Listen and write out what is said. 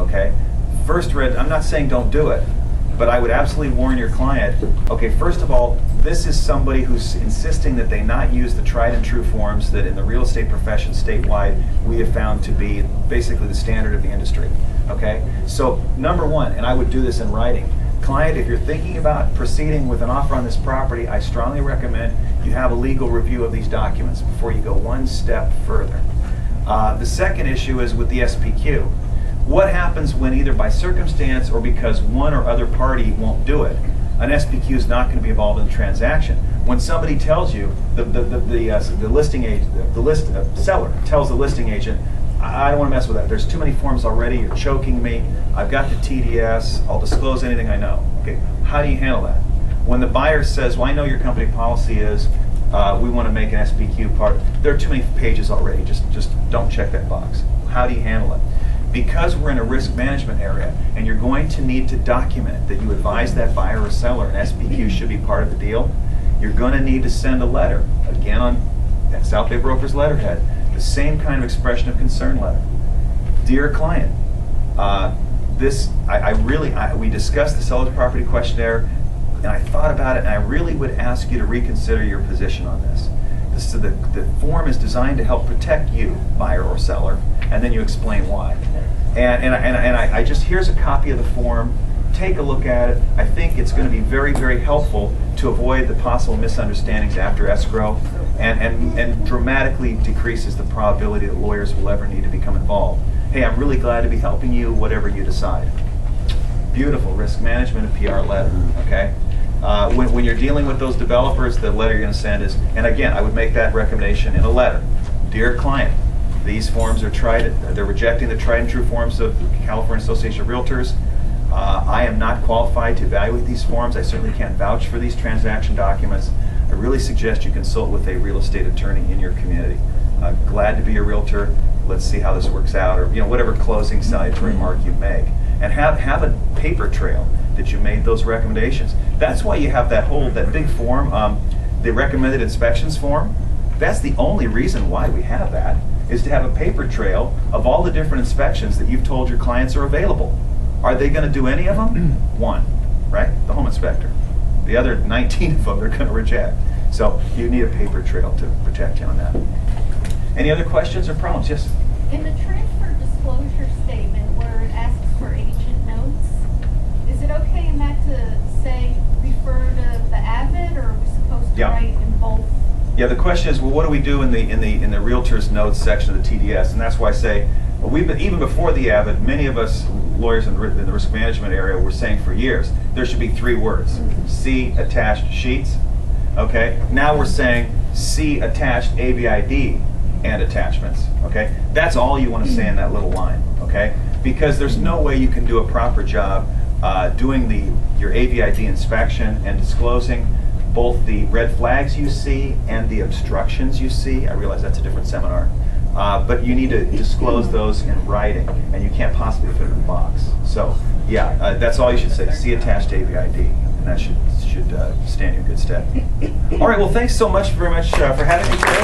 okay? First red, I'm not saying don't do it, but I would absolutely warn your client, okay, first of all, this is somebody who's insisting that they not use the tried and true forms that in the real estate profession statewide we have found to be basically the standard of the industry, okay? So number one, and I would do this in writing, client, if you're thinking about proceeding with an offer on this property, I strongly recommend you have a legal review of these documents before you go one step further. The second issue is with the SPQ. What happens when either by circumstance or because one or other party won't do it? An SPQ is not going to be involved in the transaction. When somebody tells you, the listing agent, the seller tells the listing agent, I don't want to mess with that. There's too many forms already. You're choking me. I've got the TDS. I'll disclose anything I know. Okay, how do you handle that? When the buyer says, well, I know your company policy is we want to make an SPQ part. There are too many pages already. Just don't check that box. How do you handle it? Because we're in a risk management area and you're going to need to document that you advise that buyer or seller an SPQ should be part of the deal, you're going to need to send a letter, again on that South Bay Broker's letterhead, the same kind of expression of concern letter. Dear client, we discussed the seller's property questionnaire and I thought about it and I really would ask you to reconsider your position on this. The form is designed to help protect you, buyer or seller, and then you explain why. And I just, here's a copy of the form. Take a look at it. I think it's going to be very, very helpful to avoid the possible misunderstandings after escrow and dramatically decreases the probability that lawyers will ever need to become involved. Hey, I'm really glad to be helping you, whatever you decide. Beautiful risk management and PR letter, okay? When you're dealing with those developers, the letter you're going to send is, and again, I would make that recommendation in a letter. Dear client, these forms are they're rejecting the tried and true forms of California Association of Realtors. I am not qualified to evaluate these forms. I certainly can't vouch for these transaction documents. I really suggest you consult with a real estate attorney in your community. Glad to be a realtor. Let's see how this works out, or whatever closing salutary remark you make. And have a paper trail that you made those recommendations. That's why you have that big form, the recommended inspections form. That's the only reason why we have that, is to have a paper trail of all the different inspections that you've told your clients are available. Are they going to do any of them? One, right? The home inspector. The other 19 of them they're going to reject. So you need a paper trail to protect you on that. Any other questions or problems? Yes? In the transfer disclosure statement where it asks for agent notes, is it okay in that to say refer to the AVID, or are we supposed to write in both? Yeah, the question is, well, what do we do in the realtor's notes section of the TDS? And that's why I say, well, even before the AVID, many of us lawyers in the risk management area were saying for years there should be 3 words: see attached sheets. Okay, now we're saying see attached AVID and attachments. Okay, that's all you want to say in that little line. Okay, because there's no way you can do a proper job doing your AVID inspection and disclosing both the red flags you see and the obstructions you see. I realize that's a different seminar. But you need to disclose those in writing, and you can't possibly fit it in a box. So, yeah, that's all you should say. See attached AVID, and that should stand you in good stead. All right, well, thanks so much very much for having me today.